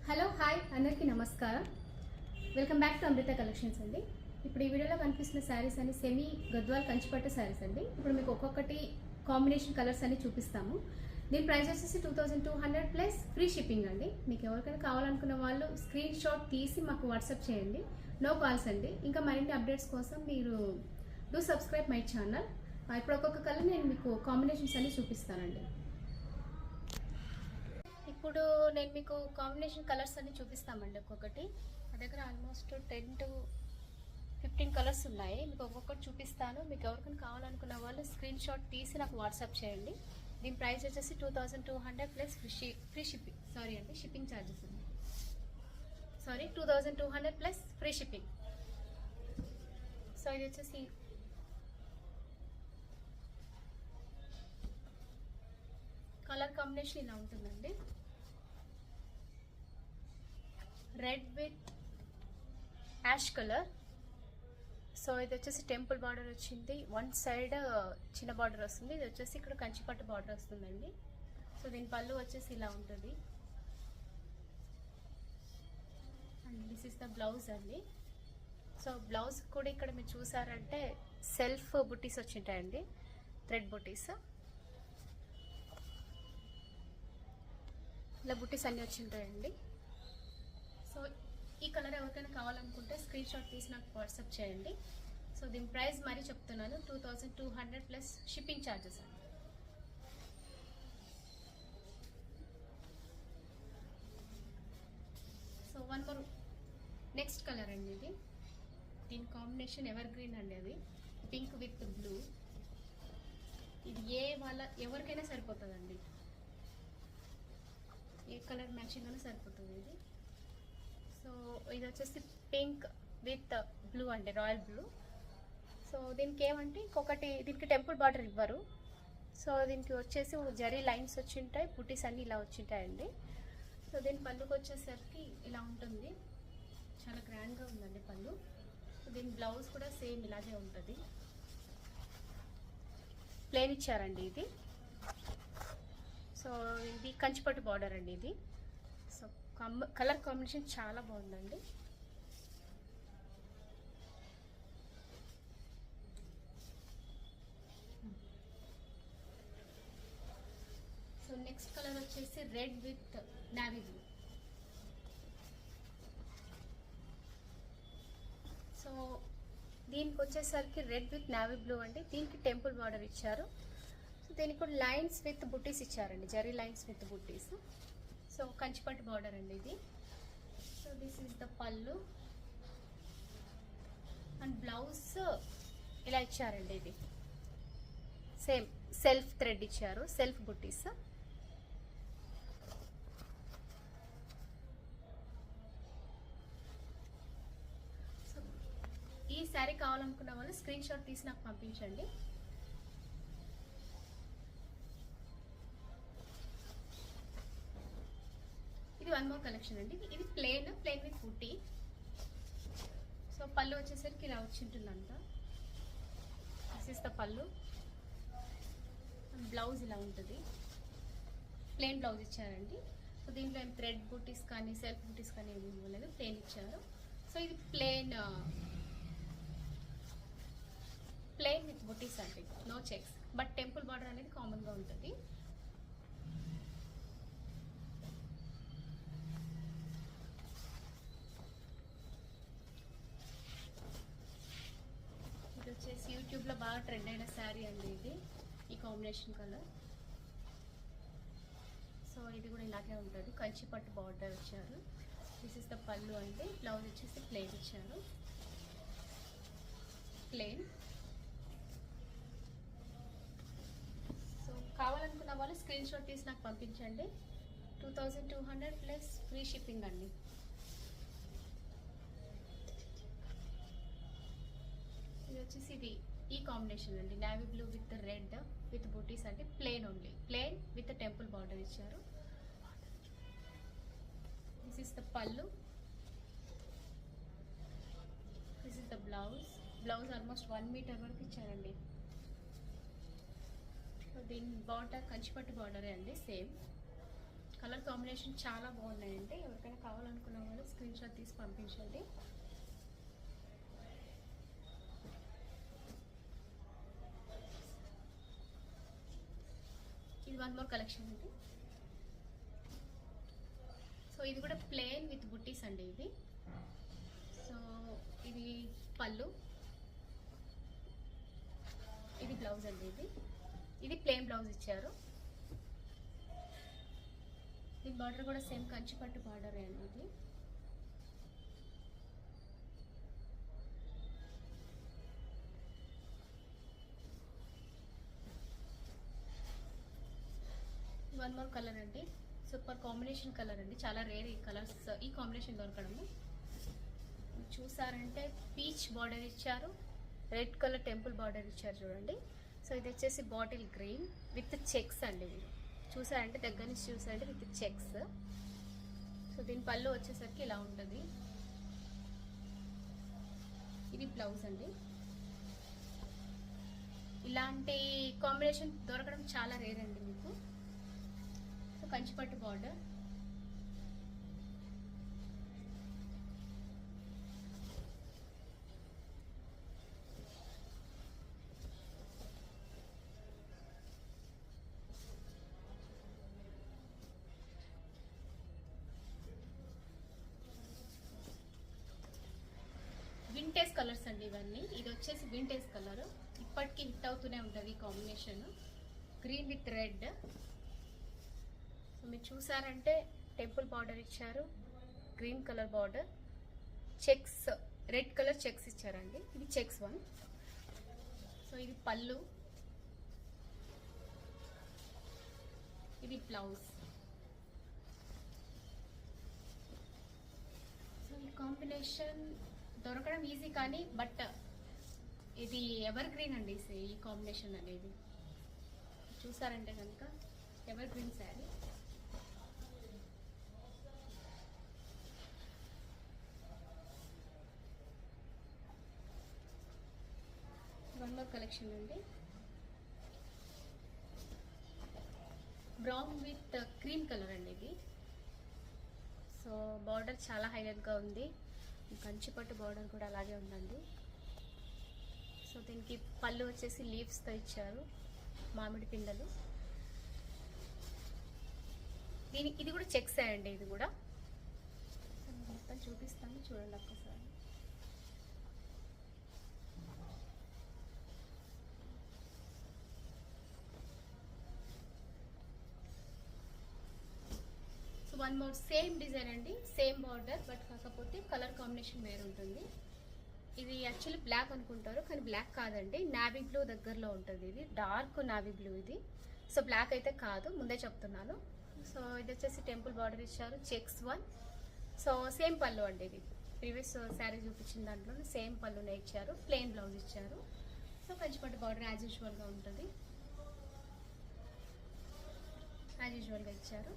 Hello hi అందరికీ నమస్కారం. Welcome back to Amrutha collections అండి. ఇప్పుడు ఈ వీడియోలో కనిపిస్తున్న శారీస్ అన్ని సెమీ గద్వాల్ కంచిపట్టు శారీస్ అండి. ఇప్పుడు మీకు ఒక్కొక్కటి కాంబినేషన్ కలర్స్ అన్ని చూపిస్తాము. దీని ప్రైస్ వచ్చేసి 2200 ప్లస్ ఫ్రీ షిప్పింగ్ అండి. మీకు ఎవరికైనా కావాలనుకున్న వాళ్ళు స్క్రీన్ షాట్ తీసి మాకు వాట్సాప్ చేయండి. నో కాల్స్ అండి. ఇంకా మరిన్ని అప్డేట్స్ కోసం మీరు డూ సబ్స్క్రైబ్ మై ఛానల్. ఇప్పుడు ఒక్కొక్క కలర్ నేను మీకు కాంబినేషన్స్ అన్ని చూపిస్తానండి. ఇప్పుడు నేను మీకు కాంబినేషన్ కలర్స్ అన్ని చూపిస్తామండి. ఒక్కొక్కటి మా దగ్గర ఆల్మోస్ట్ 10 to 15 కలర్స్ ఉన్నాయి. మీకు ఒక్కొక్కటి చూపిస్తాను. మీకు ఎవరికైనా కావాలనుకున్న వాళ్ళు స్క్రీన్ షాట్ తీసి నాకు వాట్సాప్ చేయండి. దీని ప్రైస్ వచ్చేసి 2200 ప్లస్ ఫ్రీ షిప్పింగ్. సారీ అండి, షిప్పింగ్ ఛార్జెస్ ఉంది. 2200 ప్లస్ ఫ్రీ షిప్పింగ్. సో ఇది వచ్చేసి కలర్ కాంబినేషన్ ఇలా ఉంటుందండి. Red with ash colour. So ఇది వచ్చేసి టెంపుల్ బార్డర్ వచ్చింది. వన్ సైడ్ చిన్న బార్డర్ వస్తుంది. ఇది వచ్చేసి ఇక్కడ కంచిపట్టు బార్డర్ వస్తుందండి. సో దీని పళ్ళు వచ్చేసి ఇలా ఉంటుంది. And this is the blouse అండి. సో బ్లౌజ్ కూడా ఇక్కడ మీరు చూసారంటే సెల్ఫ్ బుటీస్ వచ్చింటాయండి, థ్రెడ్ బుటీస్. ఇలా బుటీస్ అన్నీ వచ్చింటాయండి. సో ఈ కలర్ ఎవరికైనా కావాలనుకుంటే స్క్రీన్ షాట్ తీసి నాకు వాట్సాప్ చేయండి. సో దీని ప్రైస్ మరీ చెప్తున్నాను, 2200 ప్లస్ షిప్పింగ్ ఛార్జెస్ అండి. So one more next colour అండి. ఇది దీని కాంబినేషన్ ఎవర్ గ్రీన్ అండి. అది పింక్ విత్ బ్లూ. ఇది ఎవరికైనా సరిపోతుందండి. ఏ కలర్ మ్యాచింగ్ అయినా సరిపోతుంది ఇది. సో ఇది వచ్చేసి పింక్ విత్ బ్లూ అండి, రాయల్ బ్లూ. సో దీనికి ఏమంటే ఇంకొకటి, దీనికి టెంపుల్ బార్డర్ ఇవ్వరు. సో దీనికి వచ్చేసి జరీ లైన్స్ వచ్చింటాయి, బుటీస్ అన్నీ ఇలా వచ్చింటాయండి. సో దీని పళ్ళుకి వచ్చేసరికి ఇలా ఉంటుంది. చాలా గ్రాండ్గా ఉందండి పళ్ళు. దీని బ్లౌజ్ కూడా సేమ్ ఇలాగే ఉంటుంది. ప్లేన్ ఇచ్చారండి ఇది. సో ఇది కంచిపట్టు బార్డర్ అండి ఇది. సో కలర్ కాంబినేషన్ చాలా బాగుందండి. సో నెక్స్ట్ కలర్ వచ్చేసి red with navy blue. So దీనికి వచ్చేసరికి రెడ్ విత్ నావీ బ్లూ అండి. దీనికి టెంపుల్ బార్డర్ ఇచ్చారు. సో దీనికి కూడా లైన్స్ విత్ బుటీస్ ఇచ్చారండి, zari lines with buttis. So Kanchipattu border అండి ఇది. సో దిస్ ఈస్ ద పళ్ళు అండ్ బ్లౌజ్ ఇలా ఇచ్చారండి. ఇది సేమ్ సెల్ఫ్ థ్రెడ్ ఇచ్చారు, సెల్ఫ్ బుటీస్. సో ఈ శారీ కావాలనుకున్న వాళ్ళు స్క్రీన్ షాట్ తీసి నాకు పంపించండి. ఇది వన్ మోర్ కలెక్షన్ అండి. ఇది ప్లేన్ విత్ బుట్టి. సో పళ్ళు వచ్చేసరికి ఇలా వచ్చింటుందంట. దిస్ ఇస్ ద పళ్ళు. బ్లౌజ్ ఇలా ఉంటుంది. ప్లేన్ బ్లౌజ్ ఇచ్చారండి. సో దీంట్లో ఏం థ్రెడ్ బుటీస్ కానీ సెల్ఫ్ బుటీస్ కానీ ఏమి ఇవ్వలేదు, ప్లేన్ ఇచ్చారు. సో ఇది ప్లేన్ విత్ బుటీస్ అండి, no checks. But temple border అనేది కామన్గా ఉంటుంది. ఇది వచ్చేసి యూట్యూబ్లో బాగా ట్రెండ్ అయిన శారీ అండి ఇది, ఈ కాంబినేషన్ కలర్. సో ఇది కూడా ఇలాగే ఉంటుంది. కంచిపట్టు బార్డర్ ఇచ్చారు. దిస్ ఇస్ ద పళ్ళు అండి. బ్లౌజ్ వచ్చేసి ప్లెయిన్ ఇచ్చారు, ప్లెయిన్. సో కావాలనుకున్న వాళ్ళు స్క్రీన్ షాట్ తీసి నాకు పంపించండి. 2200 ప్లస్ ఫ్రీ షిప్పింగ్ అండి. ఇది వచ్చేసి ఈ కాంబినేషన్ అండి, navy blue with red with buttis అంటే plain only, plain with temple border ఇచ్చారు. This is the pallu, this is the blouse. Blouse almost 1 metre వరకు ఇచ్చారండి. దీని బార్డర్ కంచిపట్టు బార్డరే అండి, సేమ్ కలర్ కాంబినేషన్ చాలా బాగున్నాయండి. ఎవరికైనా కావాలనుకున్న వాళ్ళు స్క్రీన్ షాట్ తీసి పంపించండి. ఇది వన్ మోర్ కలెక్షన్ అండి. సో ఇది కూడా ప్లెయిన్ విత్ బుట్టీస్ అండి. ఇది సో ఇది పళ్ళు, ఇది బ్లౌజ్ అండి. ఇది ప్లెయిన్ బ్లౌజ్ ఇచ్చారు. ఈ బార్డర్ కూడా సేమ్ కంచిపట్టు బార్డర్ అండి. ఇది వన్ మోర్ కలర్ అండి. సూపర్ కాంబినేషన్ కలర్ అండి. చాలా రేర్ ఈ కలర్స్, ఈ కాంబినేషన్ దొరకడము. చూసారంటే పీచ్ బార్డర్ ఇచ్చారు, రెడ్ కలర్ టెంపుల్ బార్డర్ ఇచ్చారు చూడండి. సో ఇది వచ్చేసి బాటిల్ గ్రీన్ విత్ చెక్స్ అండి. మీరు చూసారంటే దగ్గర నుంచి చూసారంటే విత్ చెక్స్. సో దీని పళ్ళు వచ్చేసరికి ఇలా ఉంటుంది. ఇది బ్లౌజ్ అండి. ఇలాంటి కాంబినేషన్ దొరకడం చాలా రేర్ అండి మీకు. సో కంచిపట్టు బార్డర్, వింటేజ్ కలర్స్ అండి ఇవన్నీ. ఇది వచ్చేసి వింటేజ్ కలర్, ఇప్పటికీ హిట్ అవుతూనే ఉంటుంది ఈ combination. Green with red. So మీరు చూసారంటే టెంపుల్ బార్డర్ ఇచ్చారు, green colour border, checks, red colour checks ఇచ్చారండి. ఇది చెక్స్ వన్. సో ఇది పళ్ళు, ఇది బ్లౌజ్. సో ఈ కాంబినేషన్ దొరకడం ఈజీ కానీ బట్ ఇది ఎవర్ గ్రీన్ అండి. ఈ కాంబినేషన్ అనేది చూసారంటే కనుక ever green sari. One more collection అండి. బ్రౌన్ విత్ క్రీమ్ కలర్ అండి ఇది. సో బార్డర్ చాలా హైలైట్గా ఉంది. కంచిపట్టు బార్డర్ కూడా అలాగే ఉందండి. సో దీనికి పళ్ళు వచ్చేసి లీవ్స్తో ఇచ్చారు, మామిడి పిందెలు. ఇది కూడా చెక్స్ అండి. ఇది కూడా మొత్తం చూపిస్తాను చూడండి ఒక్కసారి. So one more same design అండి, సేమ్ బార్డర్, బట్ కాకపోతే కలర్ కాంబినేషన్ వేరు ఉంటుంది. ఇది యాక్చువల్లీ బ్లాక్ అనుకుంటారు కానీ బ్లాక్ కాదండి, నావీ బ్లూ దగ్గరలో ఉంటుంది. ఇది డార్క్ నావీ బ్లూ ఇది. సో బ్లాక్ అయితే కాదు, ముందే చెప్తున్నాను. సో ఇది వచ్చేసి టెంపుల్ బార్డర్ ఇచ్చారు, చెక్స్ వన్. సో సేమ్ పళ్ళు అండి. ఇది ప్రీవియస్ శారీ చూపించిన దాంట్లో సేమ్ పళ్ళునే ఇచ్చారు, ప్లెయిన్ బ్లౌజ్ ఇచ్చారు. సో కంచిపట్టు బార్డర్ యాజ్ యూజువల్గా ఉంటుంది, యాజ్ యూజువల్గా ఇచ్చారు.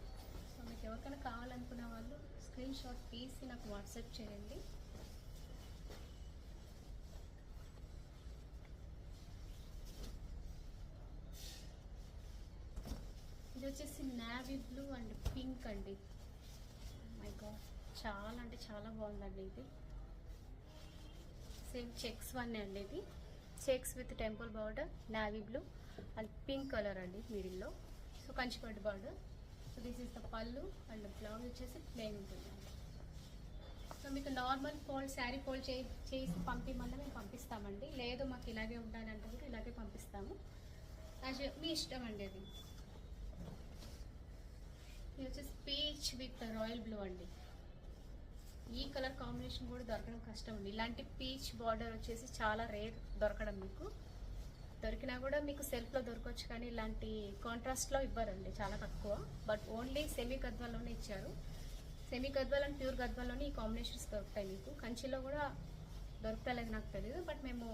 సో మీకు ఎవరికైనా కావాలనుకున్న వాళ్ళు స్క్రీన్ షాట్ తీసి నాకు వాట్సాప్ చేయండి. ఇది వచ్చేసి నావీ బ్లూ అండ్ పింక్ అండి. మై గాడ్, చాలా అంటే చాలా బాగుందండి. ఇది సేమ్ చెక్స్ వన్ అండి. ఇది checks with temple border, navy blue and pink colour అండి మిడిల్లో. So Kanchipattu border. So this is the పళ్ళు అండ్ బ్లౌజ్ వచ్చేసి ప్లెయిన్ ఉంటుంది. సో మీకు నార్మల్ ఫోల్డ్, శారీ ఫోల్డ్ చేసి పంపిమన్నా మేము పంపిస్తామండి. లేదు మాకు ఇలాగే ఉండాలంటే కూడా ఇలాగే పంపిస్తాము, మీ ఇష్టం అండి. అది ఇది వచ్చేసి పీచ్ విత్ రాయల్ బ్లూ అండి. ఈ కలర్ కాంబినేషన్ కూడా దొరకడం కష్టం అండి. ఇలాంటి పీచ్ బార్డర్ వచ్చేసి చాలా రేర్ దొరకడం. మీకు దొరికినా కూడా మీకు సెల్ఫ్లో దొరకవచ్చు కానీ ఇలాంటి కాంట్రాస్ట్లో ఇవ్వరండి, చాలా తక్కువ. బట్ ఓన్లీ సెమీ గద్వాల్లోనే ఇచ్చారు. సెమీ గద్వాల్ అండ్ ప్యూర్ గద్వాల్లోనే ఈ కాంబినేషన్స్ దొరుకుతాయి మీకు. కంచిలో కూడా దొరుకుతాయి నాకు తెలియదు, బట్ మేము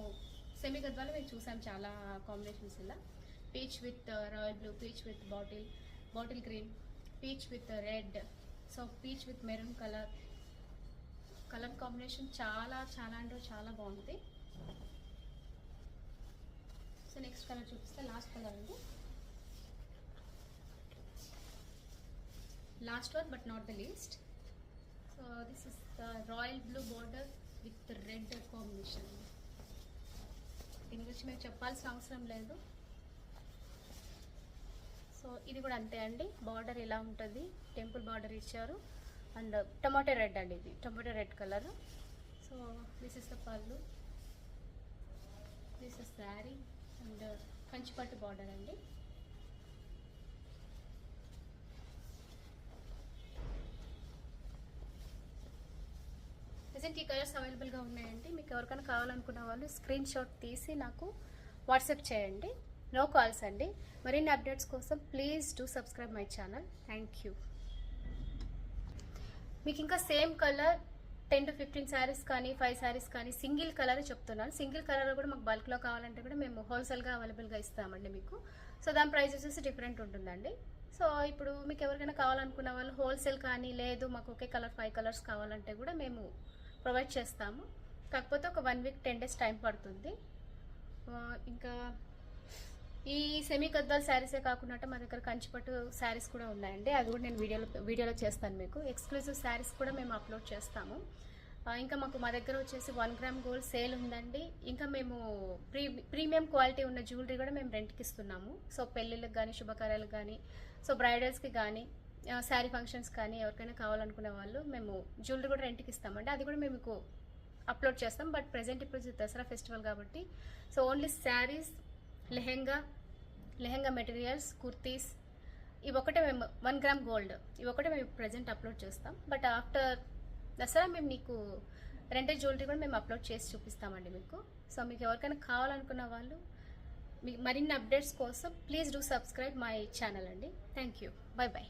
సెమీ గద్వాల్లో మేము చూసాం చాలా కాంబినేషన్స్. ఇలా peach with royal blue, peach with bottle green, peach with red, so peach with maroon colour combination చాలా చాలా అంటే చాలా బాగుంది. సో నెక్స్ట్ కలర్ చూపిస్తే లాస్ట్ కలర్ అండి. Last one but not the least. So this is the royal blue border with red combination. దీని గురించి మేము చెప్పాల్సిన అవసరం లేదు. సో ఇది కూడా అంతే అండి. బార్డర్ ఇలా ఉంటుంది, టెంపుల్ బార్డర్ ఇచ్చారు. అండ్ టమాటో రెడ్ అండి, ఇది tomato red colour. So this is the pallu, this is sari and Kanchipattu border అండి. ప్రజెంట్ ఈ కలర్స్ అవైలబుల్గా ఉన్నాయండి. మీకు ఎవరికైనా కావాలనుకున్న వాళ్ళు స్క్రీన్ షాట్ తీసి నాకు వాట్సాప్ చేయండి. నో కాల్స్ అండి. మరిన్ని అప్డేట్స్ కోసం please do subscribe my channel. Thank you. మీకు ఇంకా సేమ్ కలర్ 10 to 15 శారీస్ కానీ 5 శారీస్ కానీ సింగిల్ కలర్ చెప్తున్నాను. సింగిల్ కలర్ కూడా మాకు బల్క్లో కావాలంటే కూడా మేము హోల్సేల్గా అవైలబుల్గా ఇస్తామండి మీకు. సో దాని ప్రైస్ వచ్చేసి డిఫరెంట్ ఉంటుందండి. సో ఇప్పుడు మీకు ఎవరికైనా కావాలనుకున్న వాళ్ళు హోల్సేల్ కానీ, లేదు మాకు ఒకే కలర్ 5 కలర్స్ కావాలంటే కూడా మేము ప్రొవైడ్ చేస్తాము. కాకపోతే ఒక 1 week 10 days టైం పడుతుంది. ఇంకా ఈ సెమీ గద్వాల్ శారీసే కాకుండా మా దగ్గర కంచిపట్టు శారీస్ కూడా ఉన్నాయండి. అది కూడా నేను వీడియోలో చేస్తాను. మీకు ఎక్స్క్లూజివ్ శారీస్ కూడా మేము అప్లోడ్ చేస్తాము. ఇంకా మా దగ్గర వచ్చేసి 1 gram గోల్డ్ సేల్ ఉందండి. ఇంకా మేము ప్రీమియం క్వాలిటీ ఉన్న జ్యువెలరీ కూడా మేము రెంట్కి ఇస్తున్నాము. సో పెళ్ళిళ్ళకి కానీ, శుభకార్యాలకు కానీ, సో బ్రైడల్స్కి కానీ, శారీ ఫంక్షన్స్ కానీ ఎవరికైనా కావాలనుకునే వాళ్ళు మేము జ్యువెలరీ కూడా రెంట్కి ఇస్తామండి. అది కూడా మేము మీకు అప్లోడ్ చేస్తాం. బట్ ప్రజెంట్ ఇప్పుడు దసరా ఫెస్టివల్ కాబట్టి so only saris, lehenga materials, kurtis ఇవి ఒకటే మేము 1 gram గోల్డ్ ఇవి ఒకటే మేము ప్రజెంట్ అప్లోడ్ చేస్తాం. బట్ ఆఫ్టర్ దసరా మేము మీకు రెంటెడ్ జ్యువెలరీ కూడా మేము అప్లోడ్ చేసి చూపిస్తామండి మీకు. సో మీకు ఎవరికైనా కావాలనుకున్న వాళ్ళు మీకు మరిన్ని అప్డేట్స్ కోసం please do subscribe my channel అండి. Thank you. Bye bye.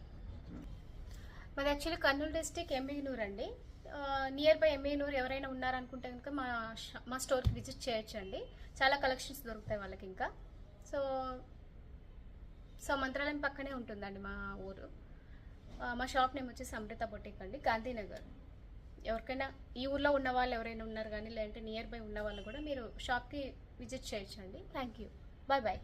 మాది యాక్చువల్లీ కర్నూలు డిస్టిక్ ఎంబీనూర్ అండి. నియర్ బై ఎంబీనూర్ ఎవరైనా ఉన్నారనుకుంటే కనుక మా స్టోర్కి విజిట్ చేయొచ్చండి. చాలా కలెక్షన్స్ దొరుకుతాయి వాళ్ళకి. ఇంకా సో మంత్రాలయం పక్కనే ఉంటుందండి మా ఊరు. మా షాప్ నేమ్ వచ్చేసి అమృత బొటిక్ అండి, గాంధీనగర్. ఎవరికైనా ఈ ఊర్లో ఉన్న వాళ్ళు ఎవరైనా ఉన్నారు కానీ, లేదంటే నియర్ బై ఉన్న వాళ్ళు కూడా మీరు షాప్కి విజిట్ చేయొచ్చండి. Thank you. Bye bye.